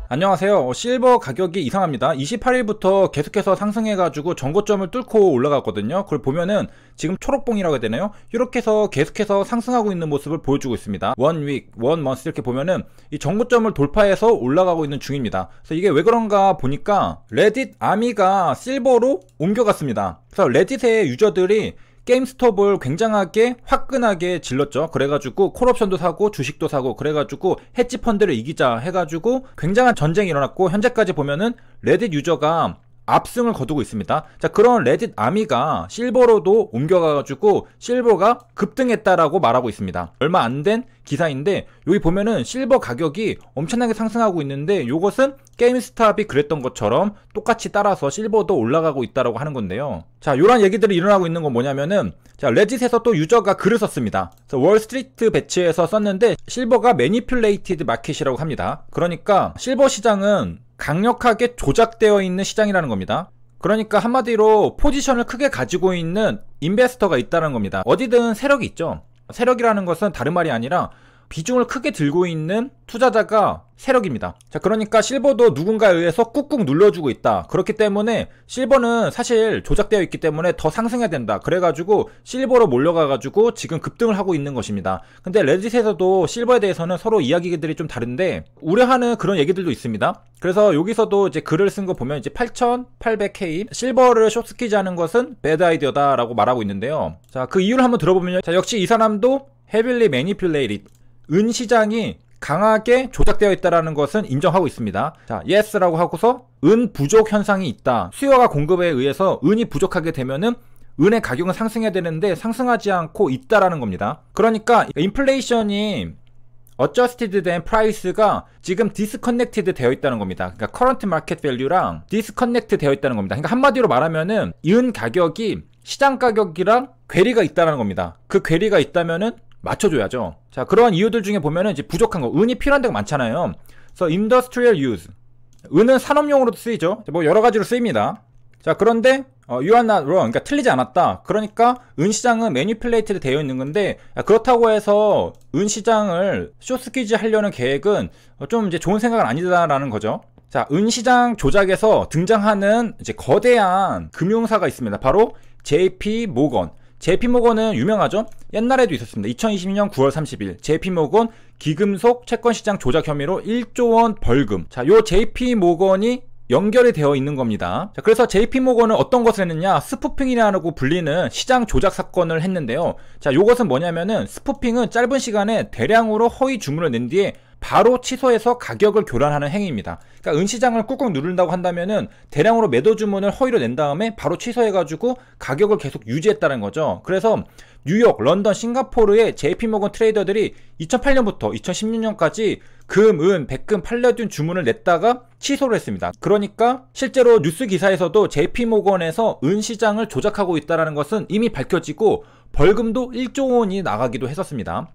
안녕하세요. 실버 가격이 이상합니다. 28일부터 계속해서 상승해가지고 전고점을 뚫고 올라갔거든요. 그걸 보면은 지금 초록봉이라고 해야 되나요? 이렇게 해서 계속해서 상승하고 있는 모습을 보여주고 있습니다. 원 윅, 원 먼스 이렇게 보면은 이 전고점을 돌파해서 올라가고 있는 중입니다. 그래서 이게 왜 그런가 보니까 레딧 아미가 실버로 옮겨갔습니다. 그래서 레딧의 유저들이 게임스톱을 굉장하게 화끈하게 질렀죠. 그래가지고 콜옵션도 사고 주식도 사고 그래가지고 헤지펀드를 이기자 해가지고 굉장한 전쟁이 일어났고 현재까지 보면은 레딧 유저가 압승을 거두고 있습니다. 자, 그런 레딧 아미가 실버로도 옮겨가가지고 실버가 급등했다라고 말하고 있습니다. 얼마 안 된 기사인데 여기 보면은 실버 가격이 엄청나게 상승하고 있는데 이것은 게임스탑이 그랬던 것처럼 똑같이 따라서 실버도 올라가고 있다라고 하는 건데요. 자, 요런 얘기들이 일어나고 있는 건 뭐냐면은 자, 레딧에서 또 유저가 글을 썼습니다. 월스트리트 배치에서 썼는데 실버가 매니퓰레이티드 마켓이라고 합니다. 그러니까 실버 시장은 강력하게 조작되어 있는 시장이라는 겁니다. 그러니까 한마디로 포지션을 크게 가지고 있는 인베스터가 있다는 겁니다. 어디든 세력이 있죠. 세력이라는 것은 다른 말이 아니라 비중을 크게 들고 있는 투자자가 세력입니다. 자, 그러니까 실버도 누군가에 의해서 꾹꾹 눌러주고 있다. 그렇기 때문에 실버는 사실 조작되어 있기 때문에 더 상승해야 된다. 그래가지고 실버로 몰려가가지고 지금 급등을 하고 있는 것입니다. 근데 레딧에서도 실버에 대해서는 서로 이야기들이 좀 다른데 우려하는 그런 얘기들도 있습니다. 그래서 여기서도 이제 글을 쓴 거 보면 이제 8,800K 실버를 숏스키즈 하는 것은 배드 아이디어다 라고 말하고 있는데요. 자, 그 이유를 한번 들어보면요. 자, 역시 이 사람도 heavily manipulated 은 시장이 강하게 조작되어 있다는 것은 인정하고 있습니다. 자, yes라고 하고서 은 부족 현상이 있다. 수요가 공급에 의해서 은이 부족하게 되면은 은의 가격은 상승해야 되는데 상승하지 않고 있다라는 겁니다. 그러니까 인플레이션이 adjusted 된 프라이스가 지금 disconnected 되어 있다는 겁니다. 그러니까 current market value랑 disconnect 되어 있다는 겁니다. 그러니까 한마디로 말하면은 은 가격이 시장 가격이랑 괴리가 있다는 겁니다. 그 괴리가 있다면은 맞춰줘야죠. 자, 그러한 이유들 중에 보면은 이제 부족한 거, 은이 필요한 데가 많잖아요. 그래서 industrial use, 은은 산업용으로도 쓰이죠. 뭐 여러 가지로 쓰입니다. 자, 그런데 you are not wrong, 그러니까 틀리지 않았다. 그러니까 은 시장은 manipulated 되어 있는 건데 그렇다고 해서 은 시장을 숏스퀴즈 하려는 계획은 좀 이제 좋은 생각은 아니다라는 거죠. 자, 은 시장 조작에서 등장하는 이제 거대한 금융사가 있습니다. 바로 JP 모건. JP 모건은 유명하죠? 옛날에도 있었습니다. 2022년 9월 30일 JP 모건 기금속 채권시장 조작 혐의로 1조 원 벌금. 자, 요 JP 모건이 연결이 되어 있는 겁니다. 자, 그래서 JP 모건은 어떤 것을 했느냐? 스푸핑이라고 불리는 시장 조작 사건을 했는데요. 자, 요것은 뭐냐면은 스푸핑은 짧은 시간에 대량으로 허위 주문을 낸 뒤에 바로 취소해서 가격을 교란하는 행위입니다. 그러니까 은시장을 꾹꾹 누른다고 한다면은 대량으로 매도 주문을 허위로 낸 다음에 바로 취소해가지고 가격을 계속 유지했다는 거죠. 그래서 뉴욕, 런던, 싱가포르의 JP모건 트레이더들이 2008년부터 2016년까지 금, 은, 백금, 팔려준 주문을 냈다가 취소를 했습니다. 그러니까 실제로 뉴스 기사에서도 JP모건에서 은 시장을 조작하고 있다는 것은 이미 밝혀지고 벌금도 1조 원이 나가기도 했었습니다.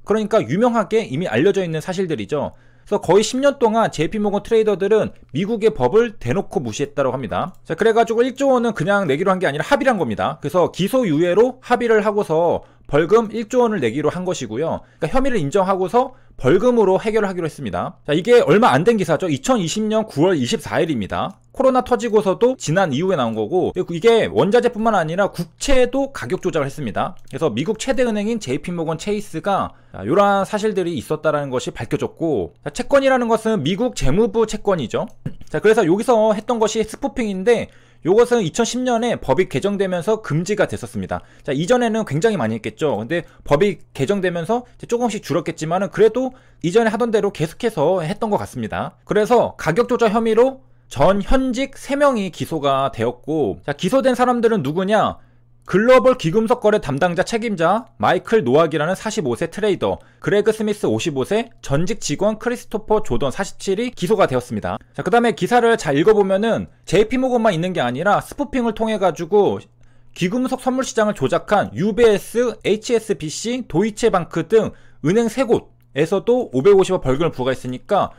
그러니까 유명하게 이미 알려져 있는 사실들이죠. 그래서 거의 10년 동안 JP모건 트레이더들은 미국의 법을 대놓고 무시했다고 합니다. 자, 그래가지고 1조 원은 그냥 내기로 한 게 아니라 합의를 한 겁니다. 그래서 기소유예로 합의를 하고서 벌금 1조 원을 내기로 한 것이고요. 그러니까 혐의를 인정하고서 벌금으로 해결을 하기로 했습니다. 자, 이게 얼마 안 된 기사죠. 2020년 9월 24일입니다. 코로나 터지고서도 지난 이후에 나온 거고, 이게 원자재뿐만 아니라 국채도 가격 조작을 했습니다. 그래서 미국 최대 은행인 JP모건 체이스가 이러한 사실들이 있었다는 것이 밝혀졌고, 자, 채권이라는 것은 미국 재무부 채권이죠. 자, 그래서 여기서 했던 것이 스푸핑인데 요것은 2010년에 법이 개정되면서 금지가 됐었습니다. 자, 이전에는 굉장히 많이 했겠죠. 근데 법이 개정되면서 조금씩 줄었겠지만은 그래도 이전에 하던 대로 계속해서 했던 것 같습니다. 그래서 가격 조작 혐의로 전 현직 3명이 기소가 되었고, 자, 기소된 사람들은 누구냐? 글로벌 기금속 거래 담당자 책임자 마이클 노악이라는 45세 트레이더, 그레그 스미스 55세, 전직 직원 크리스토퍼 조던 47이 기소가 되었습니다. 자, 그 다음에 기사를 잘 읽어보면은 JP모건만 있는 게 아니라 스푸핑을 통해 가지고 기금속 선물 시장을 조작한 UBS, HSBC, 도이체방크 등 은행 3곳에서도 550억 벌금을 부과했으니까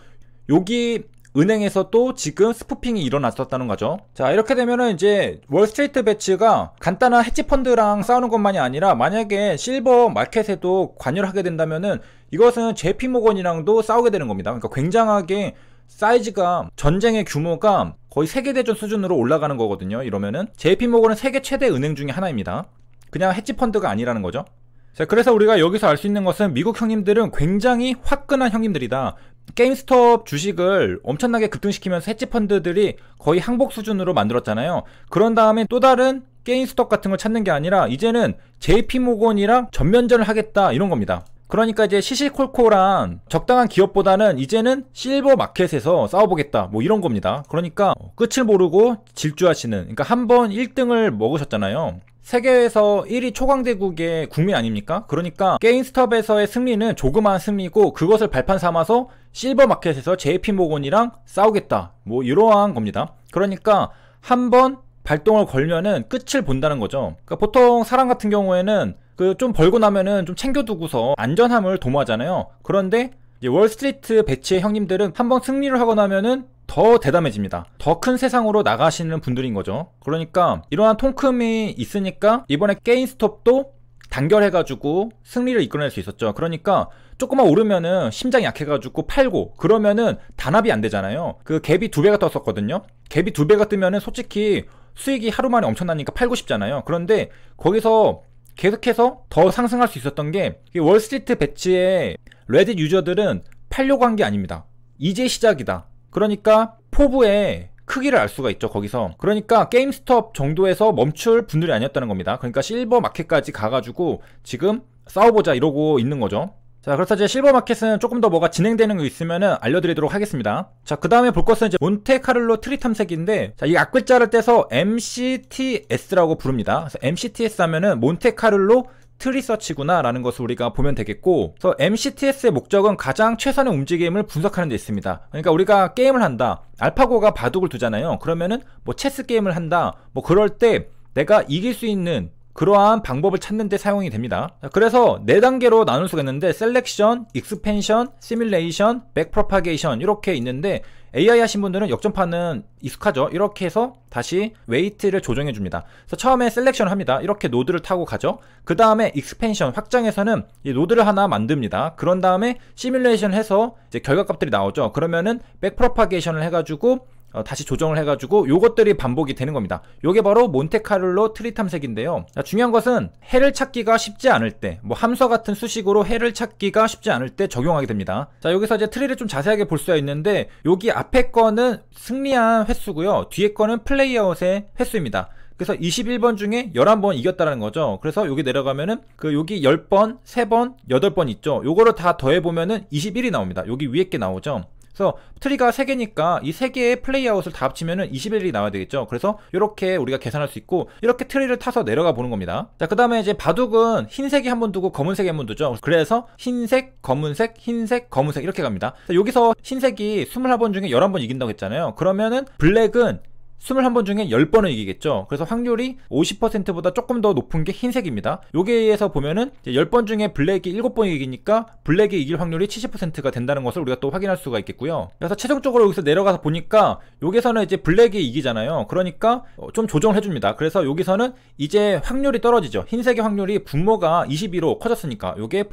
여기 은행에서도 지금 스푸핑이 일어났었다는 거죠. 자, 이렇게 되면은 이제 월스트리트 배츠가 간단한 헤지펀드랑 싸우는 것만이 아니라 만약에 실버 마켓에도 관여를 하게 된다면은 이것은 JP모건이랑도 싸우게 되는 겁니다. 그러니까 굉장하게 사이즈가 전쟁의 규모가 거의 세계대전 수준으로 올라가는 거거든요. 이러면은 JP모건은 세계 최대 은행 중에 하나입니다. 그냥 헤지펀드가 아니라는 거죠. 자, 그래서 우리가 여기서 알 수 있는 것은 미국 형님들은 굉장히 화끈한 형님들이다. 게임스톱 주식을 엄청나게 급등시키면서 헤지펀드들이 거의 항복 수준으로 만들었잖아요. 그런 다음에 또 다른 게임스톱 같은 걸 찾는 게 아니라 이제는 JP모건이랑 전면전을 하겠다 이런 겁니다. 그러니까 이제 시시콜콜한 적당한 기업보다는 이제는 실버 마켓에서 싸워보겠다 뭐 이런 겁니다. 그러니까 끝을 모르고 질주하시는, 그러니까 한번 1등을 먹으셨잖아요. 세계에서 1위 초강대국의 국민 아닙니까? 그러니까 게임스톱에서의 승리는 조그마한 승리고 그것을 발판 삼아서 실버 마켓에서 JP모건이랑 싸우겠다 뭐 이러한 겁니다. 그러니까 한번 발동을 걸면은 끝을 본다는 거죠. 그러니까 보통 사람 같은 경우에는 그 좀 벌고 나면은 좀 챙겨두고서 안전함을 도모하잖아요. 그런데 이제 월스트리트 배치의 형님들은 한번 승리를 하고 나면은 더 대담해집니다. 더 큰 세상으로 나가시는 분들인 거죠. 그러니까 이러한 통큼이 있으니까 이번에 게임스톱도 단결해가지고 승리를 이끌어낼 수 있었죠. 그러니까 조금만 오르면은 심장이 약해가지고 팔고 그러면은 단합이 안 되잖아요. 그 갭이 2배가 떴었거든요. 갭이 2배가 뜨면은 솔직히 수익이 하루 만에 엄청나니까 팔고 싶잖아요. 그런데 거기서 계속해서 더 상승할 수 있었던 게 월스트리트 배치의 레딧 유저들은 팔려고 한 게 아닙니다. 이제 시작이다. 그러니까 포부의 크기를 알 수가 있죠. 거기서. 그러니까 게임스톱 정도에서 멈출 분들이 아니었다는 겁니다. 그러니까 실버 마켓까지 가가지고 지금 싸워보자 이러고 있는 거죠. 자, 그래서 이제 실버 마켓은 조금 더 뭐가 진행되는 거 있으면은 알려드리도록 하겠습니다. 자, 그 다음에 볼 것은 이제 몬테카를로 트리 탐색인데, 자, 이 앞글자를 떼서 MCTS라고 부릅니다. 그래서 MCTS 하면은 몬테카를로 트리 서치구나 라는 것을 우리가 보면 되겠고, 그래서 MCTS의 목적은 가장 최선의 움직임을 분석하는 데 있습니다. 그러니까 우리가 게임을 한다, 알파고가 바둑을 두잖아요. 그러면은 뭐 체스 게임을 한다, 뭐 그럴 때 내가 이길 수 있는 그러한 방법을 찾는 데 사용이 됩니다. 그래서 4단계로 나눌 수가 있는데 셀렉션, 익스펜션, 시뮬레이션, 백프로파게이션 이렇게 있는데 AI 하신 분들은 역전파는 익숙하죠. 이렇게 해서 다시 웨이트를 조정해 줍니다. 그래서 처음에 셀렉션을 합니다. 이렇게 노드를 타고 가죠. 그 다음에 익스펜션, 확장에서는 이 노드를 하나 만듭니다. 그런 다음에 시뮬레이션 해서 이제 결과값들이 나오죠. 그러면은 백프로파게이션을 해가지고 다시 조정을 해가지고 요것들이 반복이 되는 겁니다. 요게 바로 몬테카를로 트리 탐색인데요. 자, 중요한 것은 해를 찾기가 쉽지 않을 때, 뭐 함수와 같은 수식으로 해를 찾기가 쉽지 않을 때 적용하게 됩니다. 자, 여기서 이제 트리를 좀 자세하게 볼 수가 있는데 여기 앞에 거는 승리한 횟수고요, 뒤에 거는 플레이아웃의 횟수입니다. 그래서 21번 중에 11번 이겼다는 거죠. 그래서 여기 내려가면은 그 여기 10번, 3번, 8번 있죠. 요거를 다 더해보면은 21이 나옵니다. 여기 위에 게 나오죠. 그래서 트리가 3개니까 이 3개의 플레이아웃을 다 합치면은 21이 나와야 되겠죠. 그래서 이렇게 우리가 계산할 수 있고 이렇게 트리를 타서 내려가 보는 겁니다. 자, 그 다음에 이제 바둑은 흰색이 한 번 두고 검은색이 한 번 두죠. 그래서 흰색, 검은색, 흰색, 검은색 이렇게 갑니다. 자, 여기서 흰색이 21번 중에 11번 이긴다고 했잖아요. 그러면은 블랙은 21번 중에 10번을 이기겠죠. 그래서 확률이 50%보다 조금 더 높은 게 흰색입니다. 여기에서 보면은 10번 중에 블랙이 7번 이기니까 블랙이 이길 확률이 70%가 된다는 것을 우리가 또 확인할 수가 있겠고요. 그래서 최종적으로 여기서 내려가서 보니까 여기서는 이제 블랙이 이기잖아요. 그러니까 좀 조정을 해줍니다. 그래서 여기서는 이제 확률이 떨어지죠. 흰색의 확률이 분모가 22로 커졌으니까 요게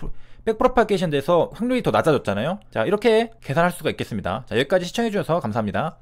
백프로파게이션 돼서 확률이 더 낮아졌잖아요. 자, 이렇게 계산할 수가 있겠습니다. 자, 여기까지 시청해주셔서 감사합니다.